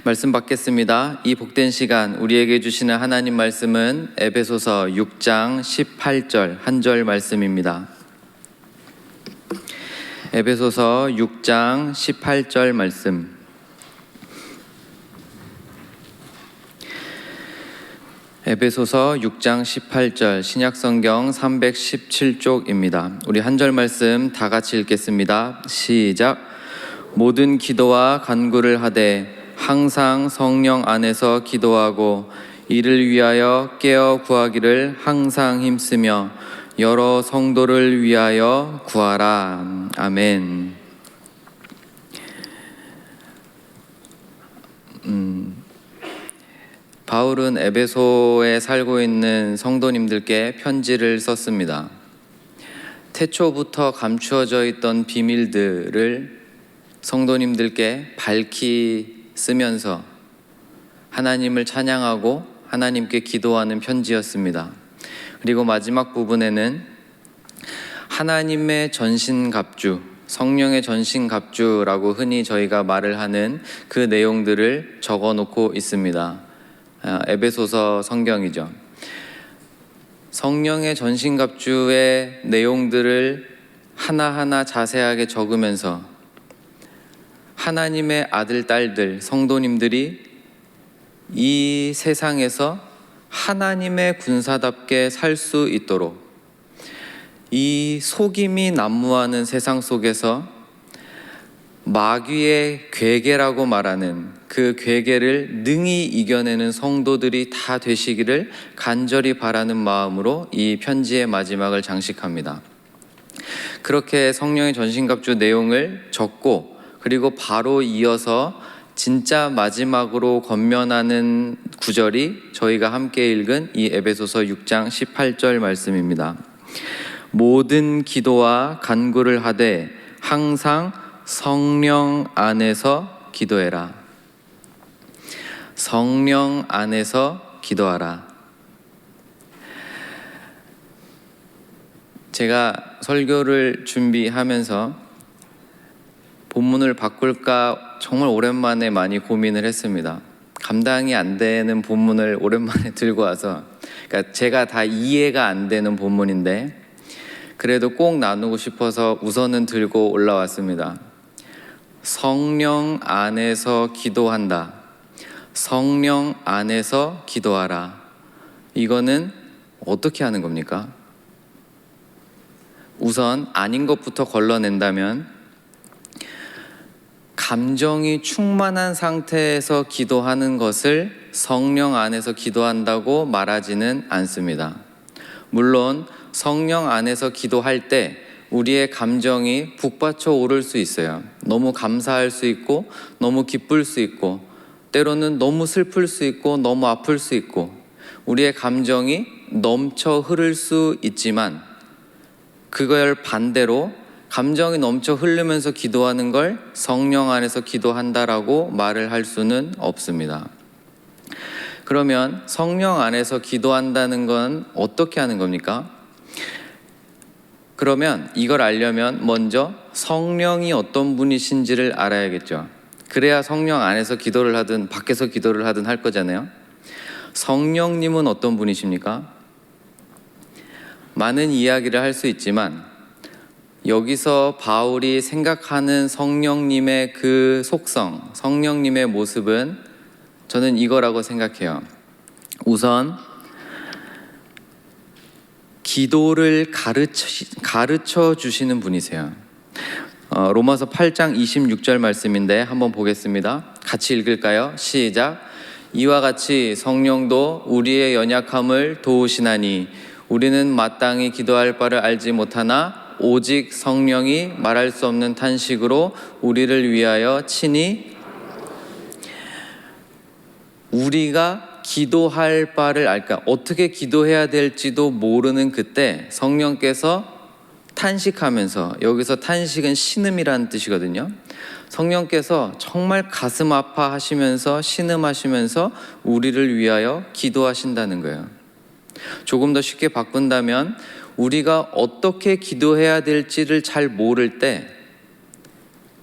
말씀 받겠습니다. 이 복된 시간 우리에게 주시는 하나님 말씀은 에베소서 6장 18절 한 절 말씀입니다. 에베소서 6장 18절 말씀. 에베소서 6장 18절 신약성경 317쪽입니다. 우리 한 절 말씀 다 같이 읽겠습니다. 시작. 모든 기도와 간구를 하되 항상 성령 안에서 기도하고 이를 위하여 깨어 구하기를 항상 힘쓰며 여러 성도를 위하여 구하라. 아멘. 바울은 에베소에 살고 있는 성도님들께 편지를 썼습니다. 태초부터 감추어져 있던 비밀들을 성도님들께 밝히 쓰면서 하나님을 찬양하고 하나님께 기도하는 편지였습니다. 그리고 마지막 부분에는 하나님의 전신갑주, 성령의 전신갑주라고 흔히 저희가 말을 하는 그 내용들을 적어놓고 있습니다. 에베소서 성경이죠. 성령의 전신갑주의 내용들을 하나하나 자세하게 적으면서 하나님의 아들, 딸들, 성도님들이 이 세상에서 하나님의 군사답게 살 수 있도록 이 속임이 난무하는 세상 속에서 마귀의 괴계라고 말하는 그 괴계를 능히 이겨내는 성도들이 다 되시기를 간절히 바라는 마음으로 이 편지의 마지막을 장식합니다. 그렇게 성령의 전신갑주 내용을 적고 그리고 바로 이어서 진짜 마지막으로 권면하는 구절이 저희가 함께 읽은 이 에베소서 6장 18절 말씀입니다. 모든 기도와 간구를 하되 항상 성령 안에서 기도해라. 성령 안에서 기도하라. 제가 설교를 준비하면서 본문을 바꿀까 정말 오랜만에 많이 고민을 했습니다. 감당이 안 되는 본문을 오랜만에 들고 와서, 그러니까 제가 다 이해가 안 되는 본문인데 그래도 꼭 나누고 싶어서 우선은 들고 올라왔습니다. 성령 안에서 기도한다. 성령 안에서 기도하라. 이거는 어떻게 하는 겁니까? 우선 아닌 것부터 걸러낸다면 감정이 충만한 상태에서 기도하는 것을 성령 안에서 기도한다고 말하지는 않습니다. 물론 성령 안에서 기도할 때 우리의 감정이 북받쳐 오를 수 있어요. 너무 감사할 수 있고 너무 기쁠 수 있고 때로는 너무 슬플 수 있고 너무 아플 수 있고 우리의 감정이 넘쳐 흐를 수 있지만 그걸 반대로 감정이 넘쳐 흐르면서 기도하는 걸 성령 안에서 기도한다라고 말을 할 수는 없습니다. 그러면 성령 안에서 기도한다는 건 어떻게 하는 겁니까? 그러면 이걸 알려면 먼저 성령이 어떤 분이신지를 알아야겠죠. 그래야 성령 안에서 기도를 하든 밖에서 기도를 하든 할 거잖아요. 성령님은 어떤 분이십니까? 많은 이야기를 할 수 있지만 여기서 바울이 생각하는 성령님의 그 속성, 성령님의 모습은 저는 이거라고 생각해요. 우선 기도를 가르쳐 주시는 분이세요. 로마서 8장 26절 말씀인데 한번 보겠습니다. 같이 읽을까요? 시작. 이와 같이 성령도 우리의 연약함을 도우시나니 우리는 마땅히 기도할 바를 알지 못하나 오직 성령이 말할 수 없는 탄식으로 우리를 위하여 친히 우리가 기도할 바를 알까 어떻게 기도해야 될지도 모르는 그때 성령께서 탄식하면서, 여기서 탄식은 신음이라는 뜻이거든요. 성령께서 정말 가슴 아파하시면서 신음하시면서 우리를 위하여 기도하신다는 거예요. 조금 더 쉽게 바꾼다면 우리가 어떻게 기도해야 될지를 잘 모를 때,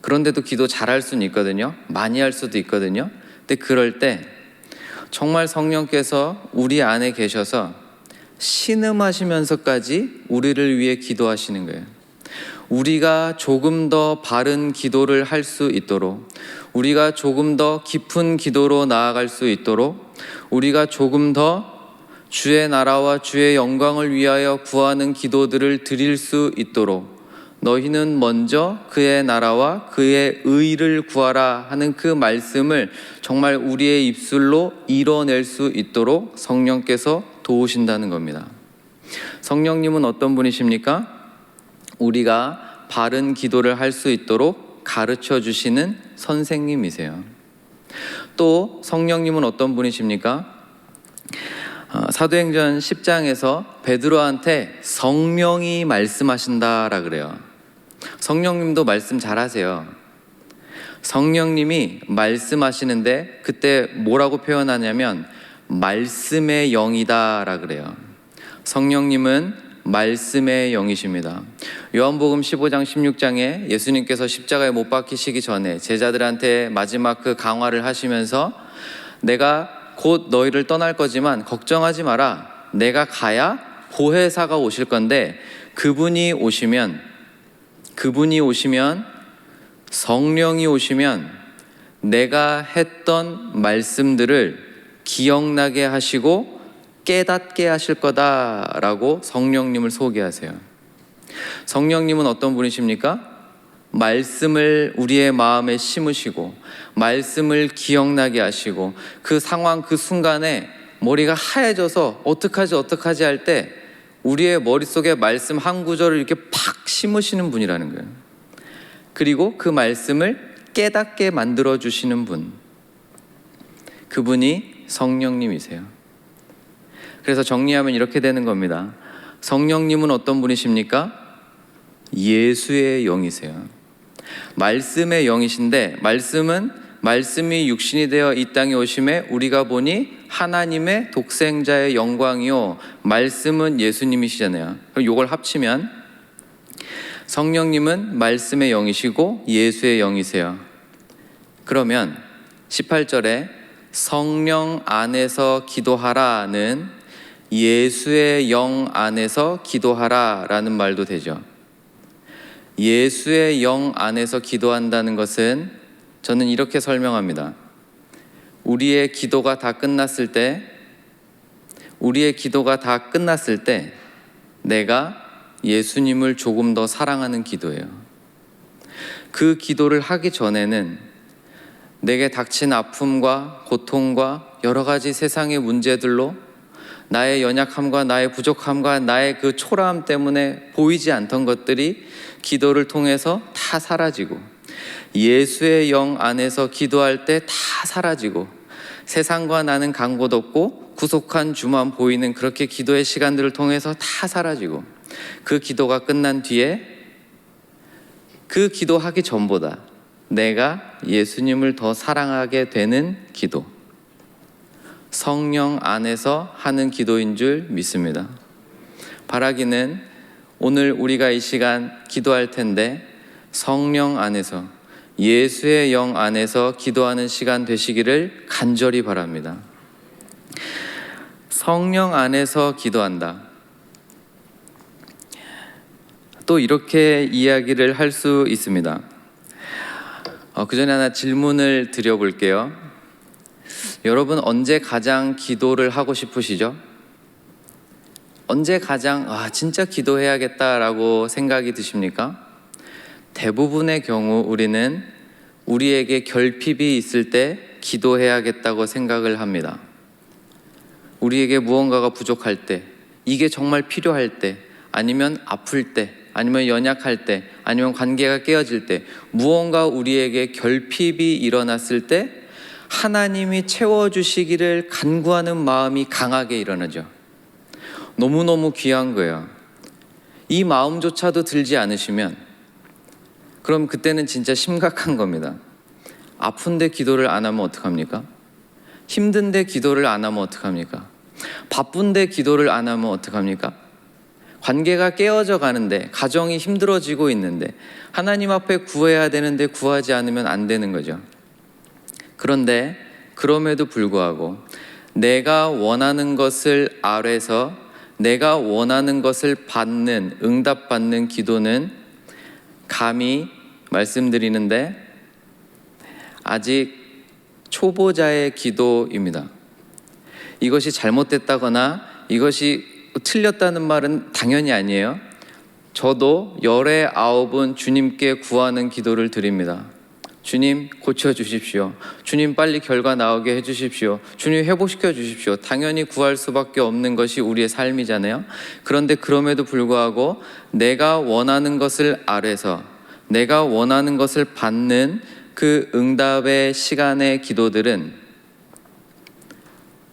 그런데도 기도 잘할 수는 있거든요. 많이 할 수도 있거든요. 근데 그럴 때 정말 성령께서 우리 안에 계셔서 신음하시면서까지 우리를 위해 기도하시는 거예요. 우리가 조금 더 바른 기도를 할 수 있도록, 우리가 조금 더 깊은 기도로 나아갈 수 있도록, 우리가 조금 더 주의 나라와 주의 영광을 위하여 구하는 기도들을 드릴 수 있도록 너희는 먼저 그의 나라와 그의 의를 구하라 하는 그 말씀을 정말 우리의 입술로 이뤄낼 수 있도록 성령께서 도우신다는 겁니다. 성령님은 어떤 분이십니까? 우리가 바른 기도를 할 수 있도록 가르쳐 주시는 선생님이세요. 또 성령님은 어떤 분이십니까? 사도행전 10장에서 베드로한테 성령이 말씀하신다라 그래요. 성령님도 말씀 잘하세요. 성령님이 말씀하시는데 그때 뭐라고 표현하냐면 말씀의 영이다라 그래요. 성령님은 말씀의 영이십니다. 요한복음 15장 16장에 예수님께서 십자가에 못 박히시기 전에 제자들한테 마지막 그 강화를 하시면서 내가 곧 너희를 떠날 거지만 걱정하지 마라. 내가 가야 보혜사가 오실 건데 그분이 오시면 성령이 오시면 내가 했던 말씀들을 기억나게 하시고 깨닫게 하실 거다라고 성령님을 소개하세요. 성령님은 어떤 분이십니까? 말씀을 우리의 마음에 심으시고 말씀을 기억나게 하시고 그 상황 그 순간에 머리가 하얘져서 어떡하지 할 때 우리의 머릿속에 말씀 한 구절을 이렇게 팍 심으시는 분이라는 거예요. 그리고 그 말씀을 깨닫게 만들어 주시는 분, 그분이 성령님이세요. 그래서 정리하면 이렇게 되는 겁니다. 성령님은 어떤 분이십니까? 예수의 영이세요. 말씀의 영이신데 말씀이 육신이 되어 이 땅에 오심에 우리가 보니 하나님의 독생자의 영광이요 말씀은 예수님이시잖아요. 그럼 이걸 합치면 성령님은 말씀의 영이시고 예수의 영이세요. 그러면 18절에 성령 안에서 기도하라는 예수의 영 안에서 기도하라 라는 말도 되죠. 예수의 영 안에서 기도한다는 것은 저는 이렇게 설명합니다. 우리의 기도가 다 끝났을 때 내가 예수님을 조금 더 사랑하는 기도예요. 그 기도를 하기 전에는 내게 닥친 아픔과 고통과 여러 가지 세상의 문제들로 나의 연약함과 나의 부족함과 나의 그 초라함 때문에 보이지 않던 것들이 기도를 통해서 다 사라지고 예수의 영 안에서 기도할 때 다 사라지고 세상과 나는 간 곳 없고 구속한 주만 보이는 그렇게 기도의 시간들을 통해서 다 사라지고 그 기도가 끝난 뒤에 그 기도하기 전보다 내가 예수님을 더 사랑하게 되는 기도, 성령 안에서 하는 기도인 줄 믿습니다. 바라기는 오늘 우리가 이 시간 기도할 텐데 성령 안에서 예수의 영 안에서 기도하는 시간 되시기를 간절히 바랍니다. 성령 안에서 기도한다. 또 이렇게 이야기를 할 수 있습니다. 그 전에 하나 질문을 드려볼게요. 여러분 언제 가장 기도를 하고 싶으시죠? 언제 가장 진짜 기도해야겠다라고 생각이 드십니까? 대부분의 경우 우리는 우리에게 결핍이 있을 때 기도해야겠다고 생각을 합니다. 우리에게 무언가가 부족할 때, 이게 정말 필요할 때, 아니면 아플 때, 아니면 연약할 때, 아니면 관계가 깨어질 때, 무언가 우리에게 결핍이 일어났을 때 하나님이 채워주시기를 간구하는 마음이 강하게 일어나죠. 너무너무 귀한 거예요. 이 마음조차도 들지 않으시면 그럼 그때는 진짜 심각한 겁니다. 아픈데 기도를 안 하면 어떡합니까? 힘든데 기도를 안 하면 어떡합니까? 바쁜데 기도를 안 하면 어떡합니까? 관계가 깨어져 가는데, 가정이 힘들어지고 있는데 하나님 앞에 구해야 되는데 구하지 않으면 안 되는 거죠. 그런데 그럼에도 불구하고 내가 원하는 것을 아래서 내가 원하는 것을 받는, 응답받는 기도는 감히 말씀드리는데 아직 초보자의 기도입니다. 이것이 잘못됐다거나 이것이 틀렸다는 말은 당연히 아니에요. 저도 열의 아홉은 주님께 구하는 기도를 드립니다. 주님 고쳐주십시오. 주님 빨리 결과 나오게 해주십시오. 주님 회복시켜 주십시오. 당연히 구할 수밖에 없는 것이 우리의 삶이잖아요. 그런데 그럼에도 불구하고 내가 원하는 것을 아래서 내가 원하는 것을 받는 그 응답의 시간의 기도들은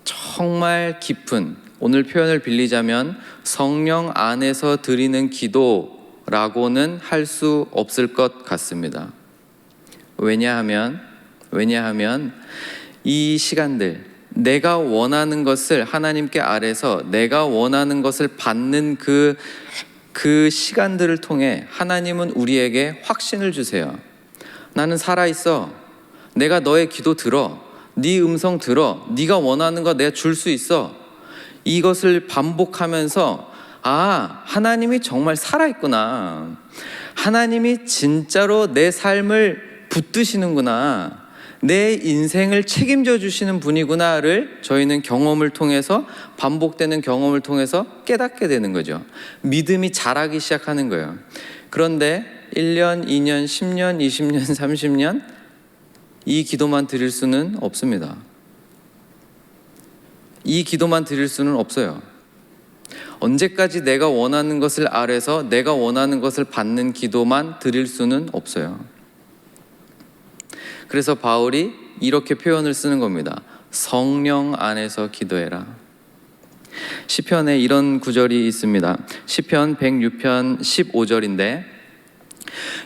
정말 깊은, 오늘 표현을 빌리자면 성령 안에서 드리는 기도라고는 할 수 없을 것 같습니다. 왜냐하면 이 시간들, 내가 원하는 것을 하나님께 아래서 내가 원하는 것을 받는 그 시간들을 통해 하나님은 우리에게 확신을 주세요. 나는 살아있어. 내가 너의 기도 들어. 네 음성 들어. 네가 원하는 거 내가 줄 수 있어. 이것을 반복하면서 하나님이 정말 살아있구나. 하나님이 진짜로 내 삶을 붙드시는구나. 내 인생을 책임져 주시는 분이구나를 저희는 경험을 통해서, 반복되는 경험을 통해서 깨닫게 되는 거죠. 믿음이 자라기 시작하는 거예요. 그런데 1년, 2년, 10년, 20년, 30년 이 기도만 드릴 수는 없습니다. 이 기도만 드릴 수는 없어요. 언제까지 내가 원하는 것을 아래서 내가 원하는 것을 받는 기도만 드릴 수는 없어요. 그래서 바울이 이렇게 표현을 쓰는 겁니다. 성령 안에서 기도해라. 시편에 이런 구절이 있습니다. 시편 106편 15절인데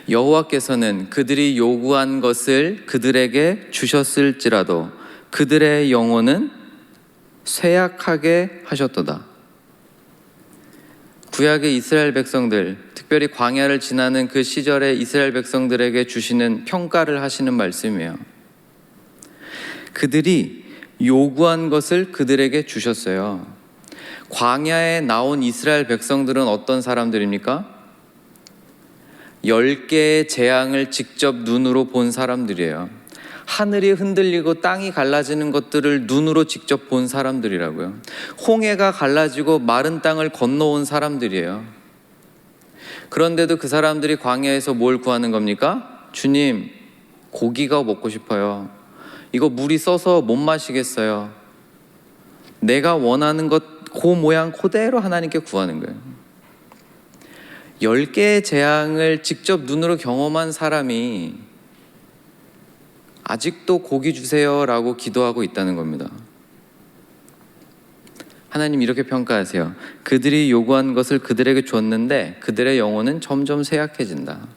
여호와께서는 그들이 요구한 것을 그들에게 주셨을지라도 그들의 영혼은 쇠약하게 하셨도다. 구약의 이스라엘 백성들, 특별히 광야를 지나는 그 시절의 이스라엘 백성들에게 주시는 평가를 하시는 말씀이에요. 그들이 요구한 것을 그들에게 주셨어요. 광야에 나온 이스라엘 백성들은 어떤 사람들입니까? 10개의 재앙을 직접 눈으로 본 사람들이에요. 하늘이 흔들리고 땅이 갈라지는 것들을 눈으로 직접 본 사람들이라고요. 홍해가 갈라지고 마른 땅을 건너온 사람들이에요. 그런데도 그 사람들이 광야에서 뭘 구하는 겁니까? 주님, 고기가 먹고 싶어요. 이거 물이 써서 못 마시겠어요. 내가 원하는 것 그 모양 그대로 하나님께 구하는 거예요. 10개의 재앙을 직접 눈으로 경험한 사람이 아직도 고기 주세요 라고 기도하고 있다는 겁니다. 하나님 이렇게 평가하세요. 그들이 요구한 것을 그들에게 줬는데 그들의 영혼은 점점 쇠약해진다.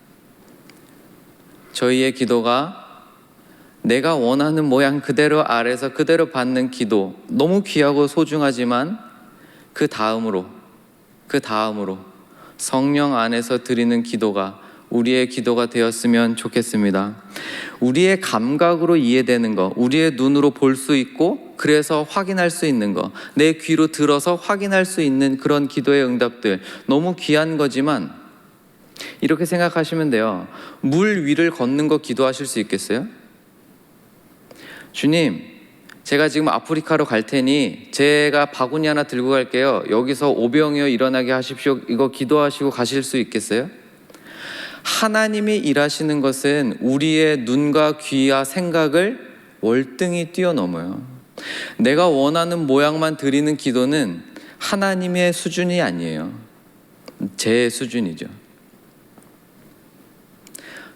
저희의 기도가 내가 원하는 모양 그대로 아래서 그대로 받는 기도, 너무 귀하고 소중하지만 그 다음으로 성령 안에서 드리는 기도가 우리의 기도가 되었으면 좋겠습니다. 우리의 감각으로 이해되는 거, 우리의 눈으로 볼 수 있고 그래서 확인할 수 있는 거, 내 귀로 들어서 확인할 수 있는 그런 기도의 응답들, 너무 귀한 거지만 이렇게 생각하시면 돼요. 물 위를 걷는 거 기도하실 수 있겠어요? 주님, 제가 지금 아프리카로 갈 테니 제가 바구니 하나 들고 갈게요. 여기서 오병이어 일어나게 하십시오. 이거 기도하시고 가실 수 있겠어요? 하나님이 일하시는 것은 우리의 눈과 귀와 생각을 월등히 뛰어넘어요. 내가 원하는 모양만 드리는 기도는 하나님의 수준이 아니에요. 제 수준이죠.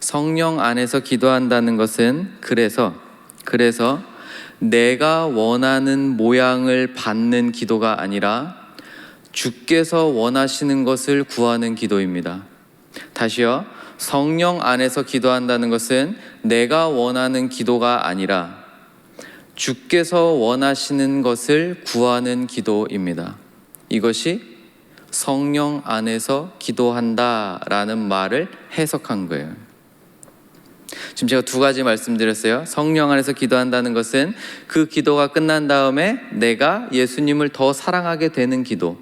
성령 안에서 기도한다는 것은 그래서 내가 원하는 모양을 받는 기도가 아니라 주께서 원하시는 것을 구하는 기도입니다. 다시요. 성령 안에서 기도한다는 것은 내가 원하는 기도가 아니라 주께서 원하시는 것을 구하는 기도입니다. 이것이 성령 안에서 기도한다라는 말을 해석한 거예요. 지금 제가 두 가지 말씀드렸어요. 성령 안에서 기도한다는 것은 그 기도가 끝난 다음에 내가 예수님을 더 사랑하게 되는 기도.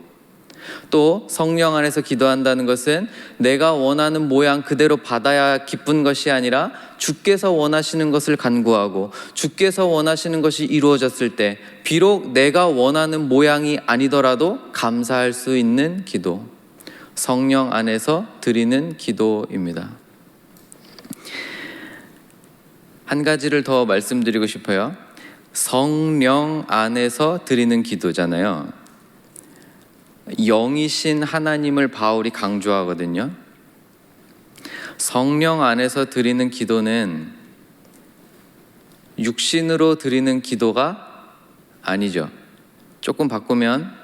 또 성령 안에서 기도한다는 것은 내가 원하는 모양 그대로 받아야 기쁜 것이 아니라 주께서 원하시는 것을 간구하고 주께서 원하시는 것이 이루어졌을 때 비록 내가 원하는 모양이 아니더라도 감사할 수 있는 기도. 성령 안에서 드리는 기도입니다. 한 가지를 더 말씀드리고 싶어요. 성령 안에서 드리는 기도잖아요. 영이신 하나님을 바울이 강조하거든요. 성령 안에서 드리는 기도는 육신으로 드리는 기도가 아니죠. 조금 바꾸면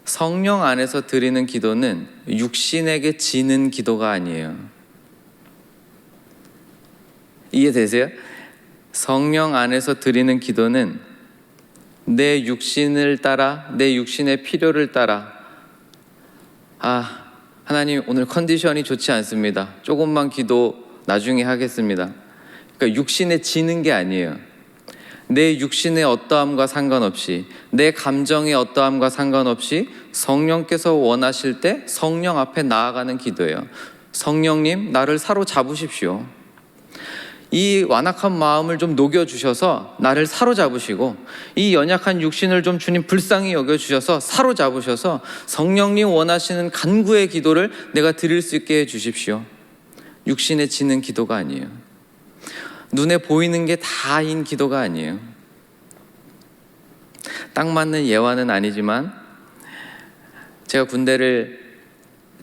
성령 안에서 드리는 기도는 육신에게 지는 기도가 아니에요. 이해되세요? 성령 안에서 드리는 기도는 내 육신을 따라, 내 육신의 필요를 따라, 하나님 오늘 컨디션이 좋지 않습니다. 조금만 기도 나중에 하겠습니다. 그러니까 육신에 지는 게 아니에요. 내 육신의 어떠함과 상관없이, 내 감정의 어떠함과 상관없이 성령께서 원하실 때 성령 앞에 나아가는 기도예요. 성령님, 나를 사로잡으십시오. 이 완악한 마음을 좀 녹여주셔서 나를 사로잡으시고, 이 연약한 육신을 좀 주님 불쌍히 여겨주셔서 사로잡으셔서 성령님 원하시는 간구의 기도를 내가 드릴 수 있게 해주십시오. 육신에 지는 기도가 아니에요. 눈에 보이는 게 다인 기도가 아니에요. 딱 맞는 예화는 아니지만 제가 군대를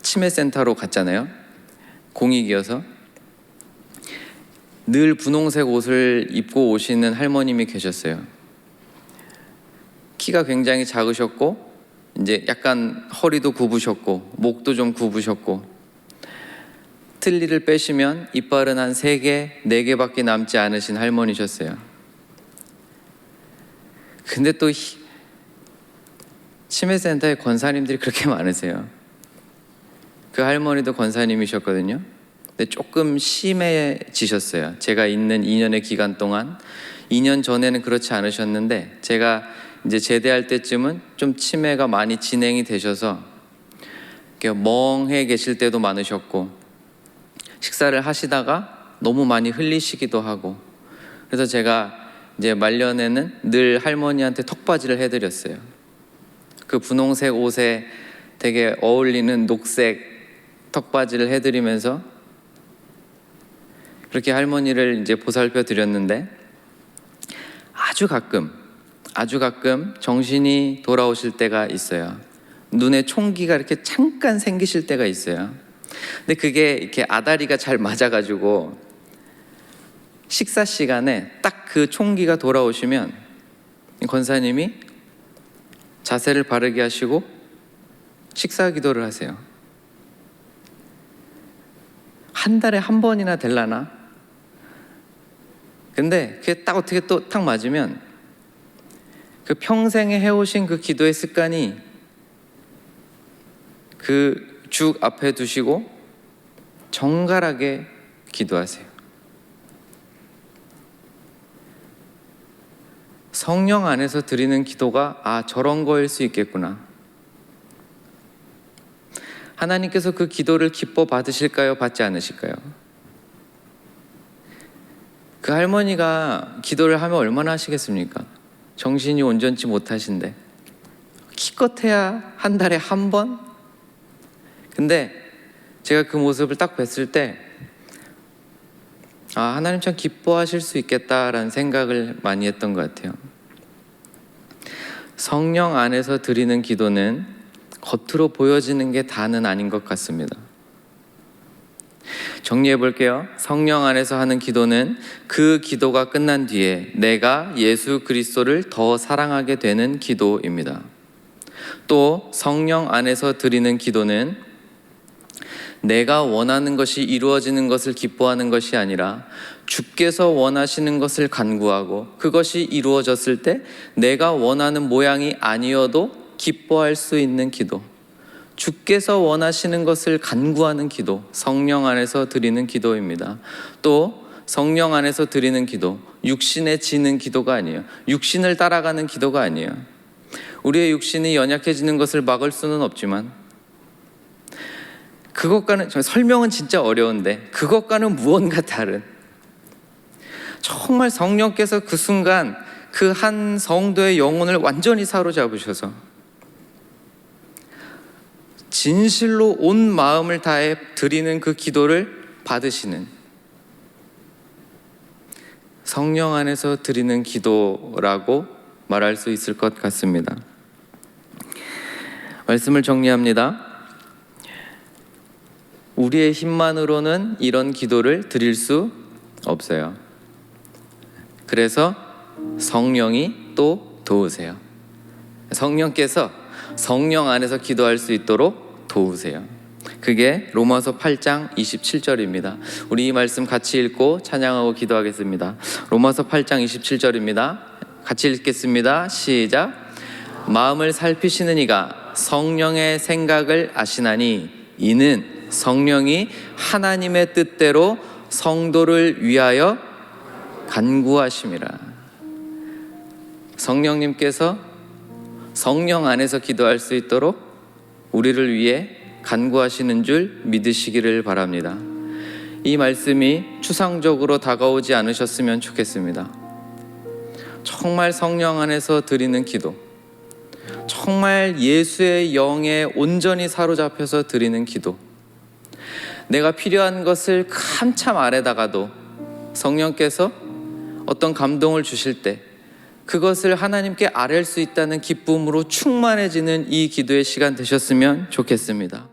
치매센터로 갔잖아요. 공익이어서. 늘 분홍색 옷을 입고 오시는 할머님이 계셨어요. 키가 굉장히 작으셨고 이제 약간 허리도 굽으셨고 목도 좀 굽으셨고 틀니를 빼시면 이빨은 한 3개, 4개밖에 남지 않으신 할머니셨어요. 근데 또 치매센터에 권사님들이 그렇게 많으세요. 그 할머니도 권사님이셨거든요. 근데 조금 심해지셨어요. 제가 있는 2년의 기간 동안. 2년 전에는 그렇지 않으셨는데 제가 이제 제대할 때쯤은 좀 치매가 많이 진행이 되셔서 멍해 계실 때도 많으셨고 식사를 하시다가 너무 많이 흘리시기도 하고, 그래서 제가 이제 말년에는 늘 할머니한테 턱받이를 해드렸어요. 그 분홍색 옷에 되게 어울리는 녹색 턱받이를 해드리면서 그렇게 할머니를 이제 보살펴 드렸는데, 아주 가끔 정신이 돌아오실 때가 있어요. 눈에 총기가 이렇게 잠깐 생기실 때가 있어요. 근데 그게 이렇게 아다리가 잘 맞아가지고 식사 시간에 딱 그 총기가 돌아오시면 권사님이 자세를 바르게 하시고 식사 기도를 하세요. 한 달에 한 번이나 될라나? 근데 그게 딱 어떻게 또 딱 맞으면 그 평생에 해오신 그 기도의 습관이 그 죽 앞에 두시고 정갈하게 기도하세요. 성령 안에서 드리는 기도가 저런 거일 수 있겠구나. 하나님께서 그 기도를 기뻐 받으실까요? 받지 않으실까요? 그 할머니가 기도를 하면 얼마나 하시겠습니까? 정신이 온전치 못하신데 기껏해야 한 달에 한 번? 근데 제가 그 모습을 딱 뵀을 때 하나님 참 기뻐하실 수 있겠다라는 생각을 많이 했던 것 같아요. 성령 안에서 드리는 기도는 겉으로 보여지는 게 다는 아닌 것 같습니다. 정리해 볼게요. 성령 안에서 하는 기도는 그 기도가 끝난 뒤에 내가 예수 그리스도를 더 사랑하게 되는 기도입니다. 또 성령 안에서 드리는 기도는 내가 원하는 것이 이루어지는 것을 기뻐하는 것이 아니라 주께서 원하시는 것을 간구하고 그것이 이루어졌을 때 내가 원하는 모양이 아니어도 기뻐할 수 있는 기도. 주께서 원하시는 것을 간구하는 기도, 성령 안에서 드리는 기도입니다. 또 성령 안에서 드리는 기도, 육신에 지는 기도가 아니에요. 육신을 따라가는 기도가 아니에요. 우리의 육신이 연약해지는 것을 막을 수는 없지만 그것과는, 설명은 진짜 어려운데 그것과는 무언가 다른, 정말 성령께서 그 순간 그 한 성도의 영혼을 완전히 사로잡으셔서 진실로 온 마음을 다해 드리는 그 기도를 받으시는, 성령 안에서 드리는 기도라고 말할 수 있을 것 같습니다. 말씀을 정리합니다. 우리의 힘만으로는 이런 기도를 드릴 수 없어요. 그래서 성령이 또 도우세요. 성령께서 성령 안에서 기도할 수 있도록 도우세요. 그게 로마서 8장 27절입니다. 우리 이 말씀 같이 읽고 찬양하고 기도하겠습니다. 로마서 8장 27절입니다. 같이 읽겠습니다. 시작. 마음을 살피시는 이가 성령의 생각을 아시나니 이는 성령이 하나님의 뜻대로 성도를 위하여 간구하심이라. 성령님께서 성령 안에서 기도할 수 있도록 우리를 위해 간구하시는 줄 믿으시기를 바랍니다. 이 말씀이 추상적으로 다가오지 않으셨으면 좋겠습니다. 정말 성령 안에서 드리는 기도, 정말 예수의 영에 온전히 사로잡혀서 드리는 기도, 내가 필요한 것을 한참 아래다가도 성령께서 어떤 감동을 주실 때 그것을 하나님께 아뢰 수 있다는 기쁨으로 충만해지는 이 기도의 시간 되셨으면 좋겠습니다.